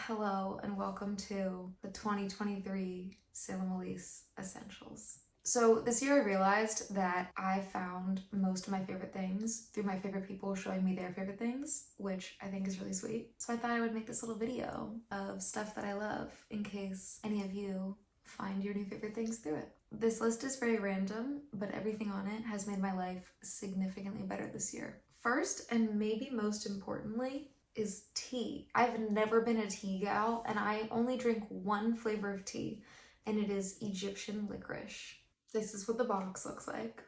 Hello and welcome to the 2023 Salem Elise Essentials. So this year I realized that I found most of my favorite things through my favorite people showing me their favorite things, which I think is really sweet. So I thought I would make this little video of stuff that I love in case any of you find your new favorite things through it. This list is very random, but everything on it has made my life significantly better this year. First, and maybe most importantly, is tea. I've never been a tea gal, and I only drink one flavor of tea, and it is Egyptian licorice. This is what the box looks like.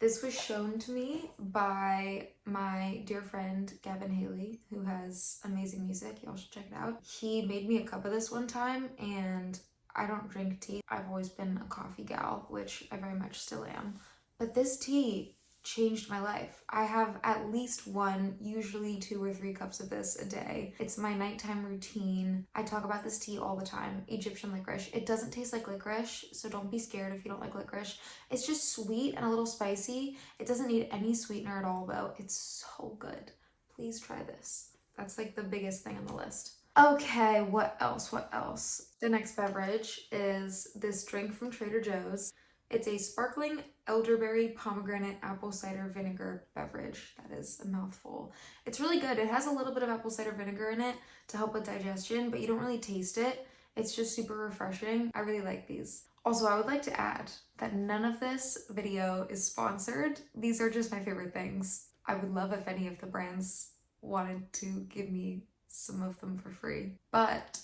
This was shown to me by my dear friend Gavin Haley, who has amazing music. Y'all should check it out. He made me a cup of this one time, and I don't drink tea. I've always been a coffee gal, which I very much still am. But this tea changed my life. I have at least one, usually 2 or 3 cups of this a day. It's my nighttime routine. I talk about this tea all the time. Egyptian licorice. It doesn't taste like licorice, so don't be scared if you don't like licorice. It's just sweet and a little spicy. It doesn't need any sweetener at all though. It's so good. Please try this. That's like the biggest thing on the list. Okay, what else? The next beverage is this drink from Trader Joe's. It's a sparkling elderberry pomegranate apple cider vinegar beverage. That is a mouthful. It's really good. It has a little bit of apple cider vinegar in it to help with digestion, but you don't really taste it. It's just super refreshing. I really like these. Also, I would like to add that none of this video is sponsored. These are just my favorite things. I would love if any of the brands wanted to give me some of them for free, but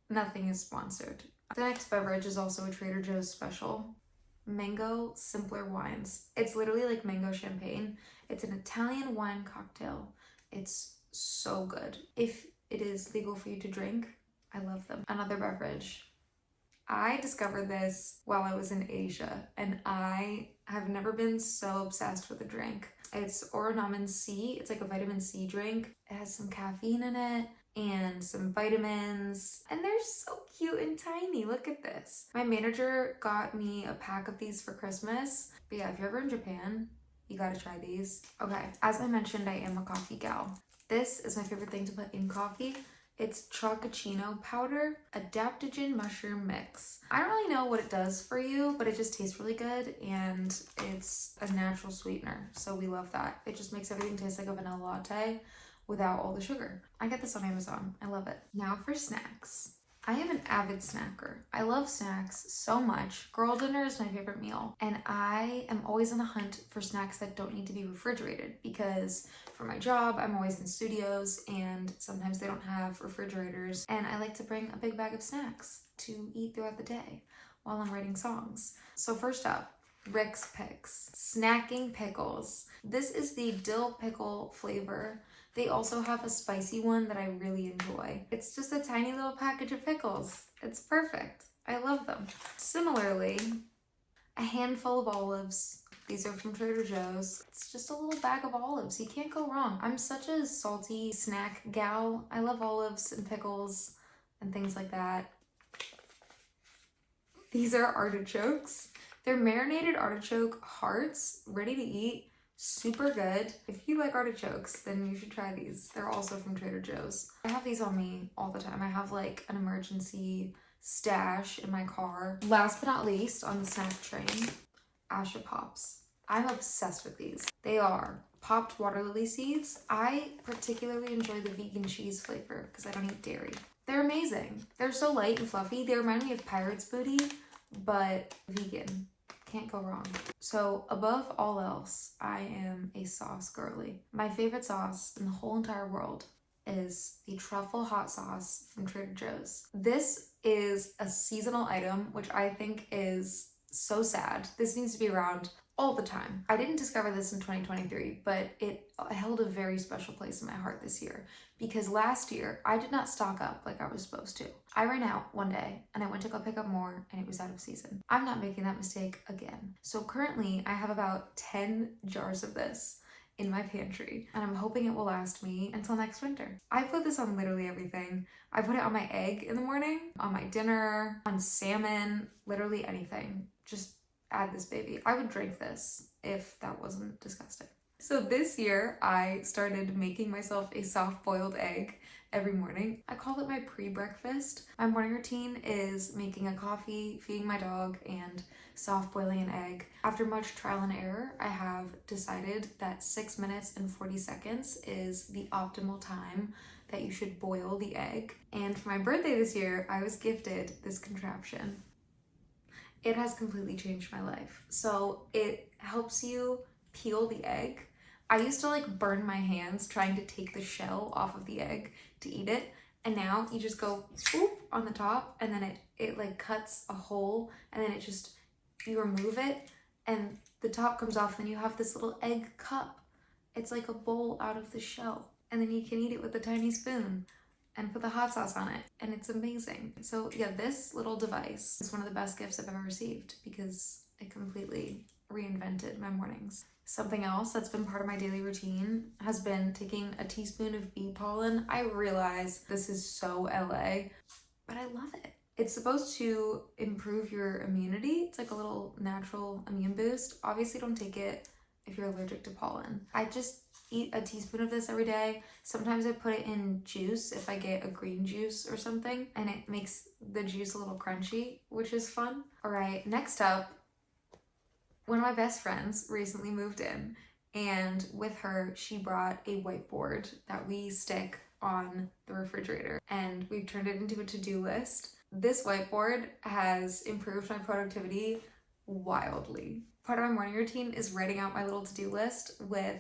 nothing is sponsored. The next beverage is also a Trader Joe's special. Mango Simpler Wines. It's literally like mango champagne. It's an Italian wine cocktail. It's so good. If it is legal for you to drink, I love them. Another beverage. I discovered this while I was in Asia, and I have never been so obsessed with a drink. It's Oranamen C. It's like a vitamin C drink. It has some caffeine in it and some vitamins, and they're so cute and tiny. Look at this. My manager got me a pack of these for Christmas. But yeah, if you're ever in Japan, you gotta try these. Okay, as I mentioned, I am a coffee gal. This is my favorite thing to put in coffee. It's Chocochino powder, adaptogen mushroom mix. I don't really know what it does for you, but it just tastes really good, and it's a natural sweetener, so we love that. It just makes everything taste like a vanilla latte without all the sugar. I get this on Amazon. I love it. Now for snacks. I am an avid snacker. I love snacks so much. Girl dinner is my favorite meal, and I am always on the hunt for snacks that don't need to be refrigerated, because for my job, I'm always in studios and sometimes they don't have refrigerators, and I like to bring a big bag of snacks to eat throughout the day while I'm writing songs. So first up, Rick's Picks. Snacking pickles. This is the dill pickle flavor. They also have a spicy one that I really enjoy. It's just a tiny little package of pickles. It's perfect. I love them. Similarly, a handful of olives. These are from Trader Joe's. It's just a little bag of olives. You can't go wrong. I'm such a salty snack gal. I love olives and pickles and things like that. These are artichokes. They're marinated artichoke hearts, ready to eat. Super good. If you like artichokes, then you should try these. They're also from Trader Joe's. I have these on me all the time. I have like an emergency stash in my car. Last but not least, on the snack train, Asha Pops. I'm obsessed with these. They are popped water lily seeds. I particularly enjoy the vegan cheese flavor because I don't eat dairy. They're amazing. They're so light and fluffy. They remind me of Pirate's Booty, but vegan. Can't go wrong. So above all else, I am a sauce girly. My favorite sauce in the whole entire world is the truffle hot sauce from Trader Joe's. This is a seasonal item, which I think is so sad. This needs to be around all the time. I didn't discover this in 2023, but it held a very special place in my heart this year, because last year I did not stock up like I was supposed to. I ran out one day and I went to go pick up more and it was out of season. I'm not making that mistake again. So currently I have about 10 jars of this in my pantry, and I'm hoping it will last me until next winter. I put this on literally everything. I put it on my egg in the morning, on my dinner, on salmon, literally anything. Just add this baby. I would drink this if that wasn't disgusting. So this year I started making myself a soft-boiled egg, every morning. I call it my pre-breakfast. My morning routine is making a coffee, feeding my dog, and soft boiling an egg. After much trial and error, I have decided that 6 minutes and 40 seconds is the optimal time that you should boil the egg. And for my birthday this year, I was gifted this contraption. It has completely changed my life. So it helps you peel the egg. I used to like burn my hands trying to take the shell off of the egg to eat it. And now you just go swoop on the top, and then it like cuts a hole, and then you remove it and the top comes off, and you have this little egg cup. It's like a bowl out of the shell, and then you can eat it with a tiny spoon and put the hot sauce on it, and it's amazing. So yeah, this little device is one of the best gifts I've ever received because it completely reinvented my mornings. Something else that's been part of my daily routine has been taking a teaspoon of bee pollen. I realize this is so LA, but I love it. It's supposed to improve your immunity. It's like a little natural immune boost. Obviously don't take it if you're allergic to pollen. I just eat a teaspoon of this every day. Sometimes I put it in juice if I get a green juice or something, and it makes the juice a little crunchy, which is fun. All right, next up, one of my best friends recently moved in, and with her, she brought a whiteboard that we stick on the refrigerator, and we've turned it into a to-do list. This whiteboard has improved my productivity wildly. Part of my morning routine is writing out my little to-do list with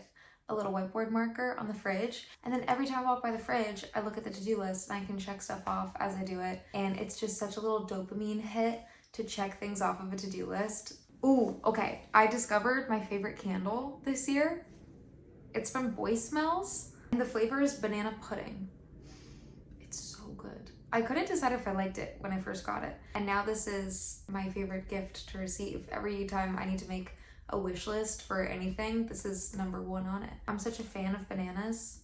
a little whiteboard marker on the fridge, and then every time I walk by the fridge, I look at the to-do list and I can check stuff off as I do it, and it's just such a little dopamine hit to check things off of a to-do list. Ooh, okay, I discovered my favorite candle this year. It's from Boy Smells, and the flavor is banana pudding. It's so good. I couldn't decide if I liked it when I first got it, and now this is my favorite gift to receive. Every time I need to make a wish list for anything, this is number one on it. I'm such a fan of bananas.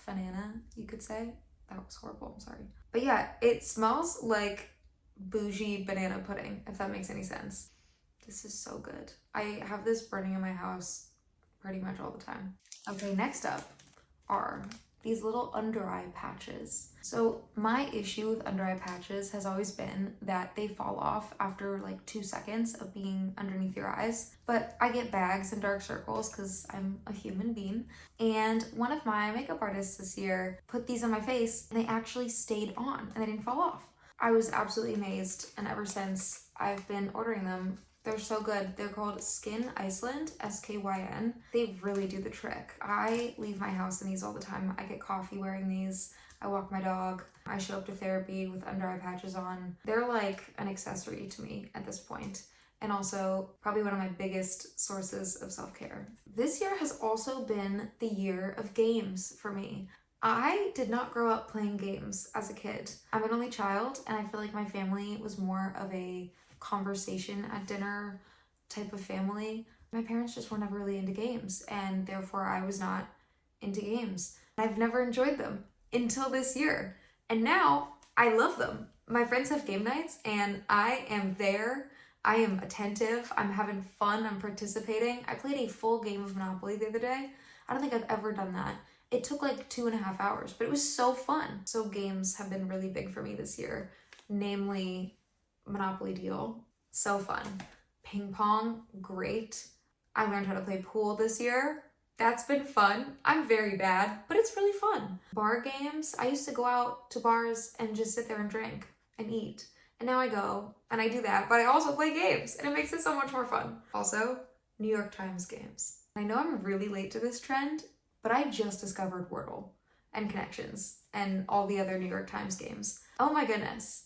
Banana, you could say. That was horrible, I'm sorry. But yeah, it smells like bougie banana pudding, if that makes any sense. This is so good. I have this burning in my house pretty much all the time. Okay, next up are these little under eye patches. So my issue with under eye patches has always been that they fall off after like 2 seconds of being underneath your eyes. But I get bags and dark circles because I'm a human being. And one of my makeup artists this year put these on my face, and they actually stayed on and they didn't fall off. I was absolutely amazed, and ever since I've been ordering them. They're so good. They're called Skin Iceland, S-K-Y-N. They really do the trick. I leave my house in these all the time. I get coffee wearing these. I walk my dog. I show up to therapy with under eye patches on. They're like an accessory to me at this point, and also probably one of my biggest sources of self-care. This year has also been the year of games for me. I did not grow up playing games as a kid. I'm an only child, and I feel like my family was more of a conversation at dinner type of family. My parents just were never really into games, and therefore I was not into games. I've never enjoyed them until this year, and now I love them. My friends have game nights, and I am there. I am attentive. I'm having fun. I'm participating. I played a full game of Monopoly the other day. I don't think I've ever done that. It took like 2.5 hours, but it was so fun. So games have been really big for me this year, namely Monopoly Deal, so fun. Ping pong, great. I learned how to play pool this year. That's been fun. I'm very bad, but it's really fun. Bar games, I used to go out to bars and just sit there and drink and eat. And now I go and I do that, but I also play games, and it makes it so much more fun. Also, New York Times games. I know I'm really late to this trend, but I just discovered Wordle and Connections and all the other New York Times games. Oh my goodness.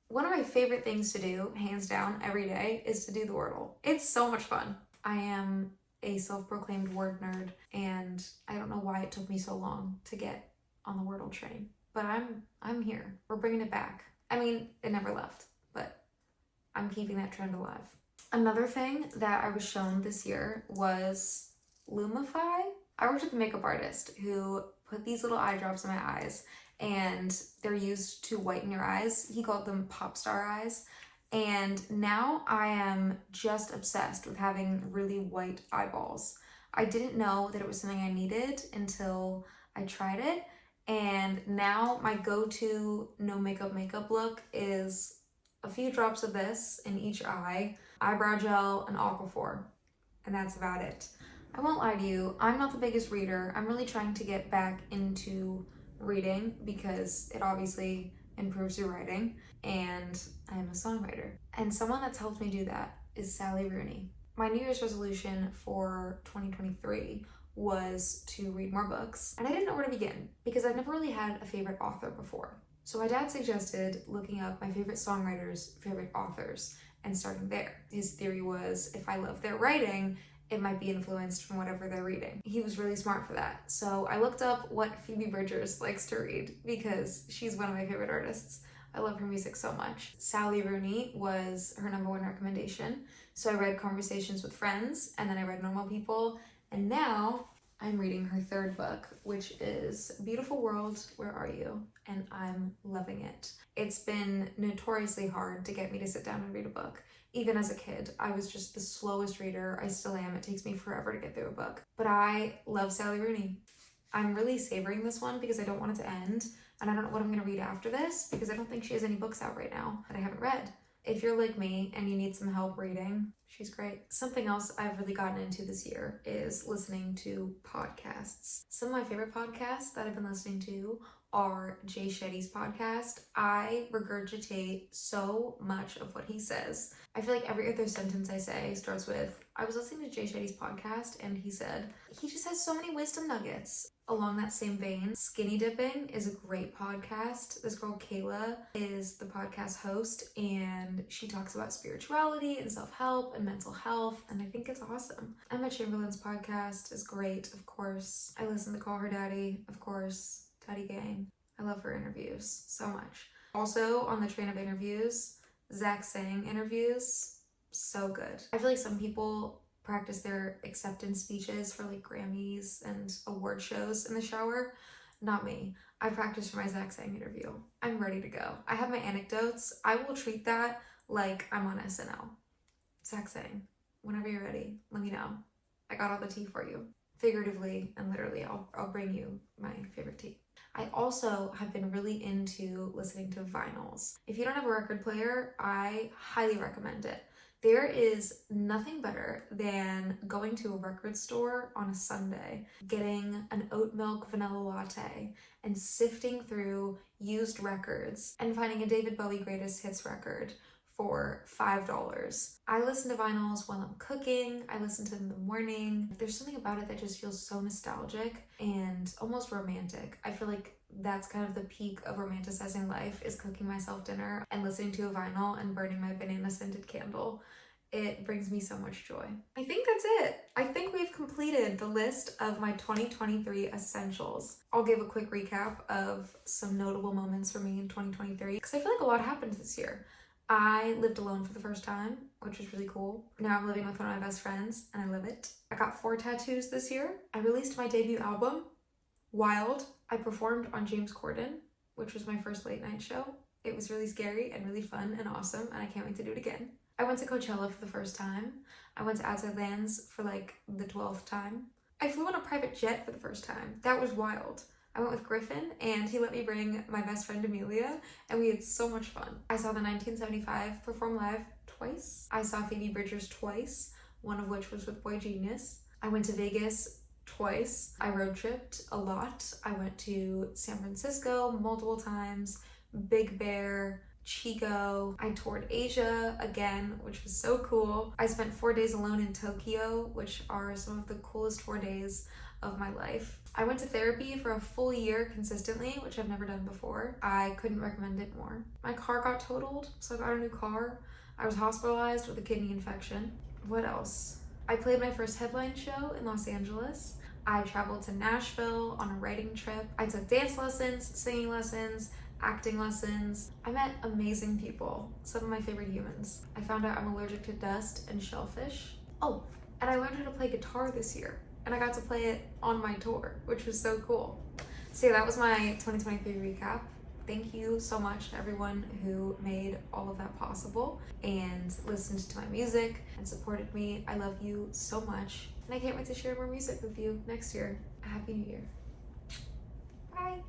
One of my favorite things to do, hands down, every day is to do the Wordle. It's so much fun. I am a self-proclaimed word nerd, and I don't know why it took me so long to get on the Wordle train, but I'm here. We're bringing it back. I mean, it never left, but I'm keeping that trend alive. Another thing that I was shown this year was Lumify. I worked with a makeup artist who put these little eye drops in my eyes, and they're used to whiten your eyes. He called them pop star eyes. And now I am just obsessed with having really white eyeballs. I didn't know that it was something I needed until I tried it, And now my go-to no makeup look is a few drops of this in each eye, eyebrow gel, and Aquaphor, and that's about it. I won't lie to you, I'm not the biggest reader. I'm really trying to get back into reading because it obviously improves your writing, and I am a songwriter. And someone that's helped me do that is Sally Rooney. My New Year's resolution for 2023 was to read more books, and I didn't know where to begin because I've never really had a favorite author before. So my dad suggested looking up my favorite songwriters, favorite authors, and starting there. His theory was if I love their writing, it might be influenced from whatever they're reading. He was really smart for that. So I looked up what Phoebe Bridgers likes to read because she's one of my favorite artists. I love her music so much. Sally Rooney was her #1 recommendation. So I read Conversations with Friends, and then I read Normal People, and now I'm reading her 3rd book, which is Beautiful World, Where Are You? And I'm loving it. It's been notoriously hard to get me to sit down and read a book. Even as a kid, I was just the slowest reader. I still am. It takes me forever to get through a book. But I love Sally Rooney. I'm really savoring this one because I don't want it to end, and I don't know what I'm going to read after this because I don't think she has any books out right now that I haven't read. If you're like me and you need some help reading, she's great. Something else I've really gotten into this year is listening to podcasts. Some of my favorite podcasts that I've been listening to are Jay Shetty's podcast. I regurgitate so much of what he says. I feel like every other sentence I say starts with, I was listening to Jay Shetty's podcast and he said, he just has so many wisdom nuggets. Along that same vein, Skinny Dipping is a great podcast. This girl Kayla is the podcast host, and she talks about spirituality and self-help and mental health, and I think it's awesome. Emma Chamberlain's podcast is great, of course. I listen to Call Her Daddy, of course. Daddy Gang. I love her interviews so much. Also, on the train of interviews, Zach Sang interviews, so good. I feel like some people practice their acceptance speeches for like Grammys and award shows in the shower. Not me. I practice for my Zach Sang interview. I'm ready to go. I have my anecdotes. I will treat that like I'm on SNL. Zach Sang, whenever you're ready, let me know. I got all the tea for you. Figuratively and literally, I'll bring you my favorite tea. I also have been really into listening to vinyls. If you don't have a record player, I highly recommend it. There is nothing better than going to a record store on a Sunday, getting an oat milk vanilla latte, and sifting through used records and finding a David Bowie greatest hits record for $5. I listen to vinyls while I'm cooking. I listen to them in the morning. There's something about it that just feels so nostalgic and almost romantic. I feel like that's kind of the peak of romanticizing life, is cooking myself dinner and listening to a vinyl and burning my banana scented candle. It brings me so much joy. I think that's it. I think we've completed the list of my 2023 essentials. I'll give a quick recap of some notable moments for me in 2023 because I feel like a lot happened this year. I lived alone for the first time, which was really cool. Now I'm living with one of my best friends and I love it. I got 4 tattoos this year. I released my debut album, Wild. I performed on James Corden, which was my first late night show. It was really scary and really fun and awesome, and I can't wait to do it again. I went to Coachella for the first time. I went to Outside Lands for like the 12th time. I flew on a private jet for the first time. That was wild. I went with Griffin and he let me bring my best friend Amelia and we had so much fun. I saw the 1975 perform live twice. I saw Phoebe Bridgers twice, one of which was with Boy Genius. I went to Vegas twice. I road tripped a lot. I went to San Francisco multiple times, Big Bear, Chico. I toured Asia again, which was so cool. I spent 4 days alone in Tokyo, which are some of the coolest 4 days of my life. I went to therapy for a full year consistently, which I've never done before. I couldn't recommend it more. My car got totaled, so I got a new car. I was hospitalized with a kidney infection. What else? I played my first headline show in Los Angeles. I traveled to Nashville on a writing trip. I took dance lessons, singing lessons, acting lessons. I met amazing people, some of my favorite humans. I found out I'm allergic to dust and shellfish. Oh, and I learned how to play guitar this year, and I got to play it on my tour, which was so cool. So yeah, that was my 2023 recap. Thank you so much to everyone who made all of that possible and listened to my music and supported me. I love you so much, and I can't wait to share more music with you next year. Happy New Year. Bye.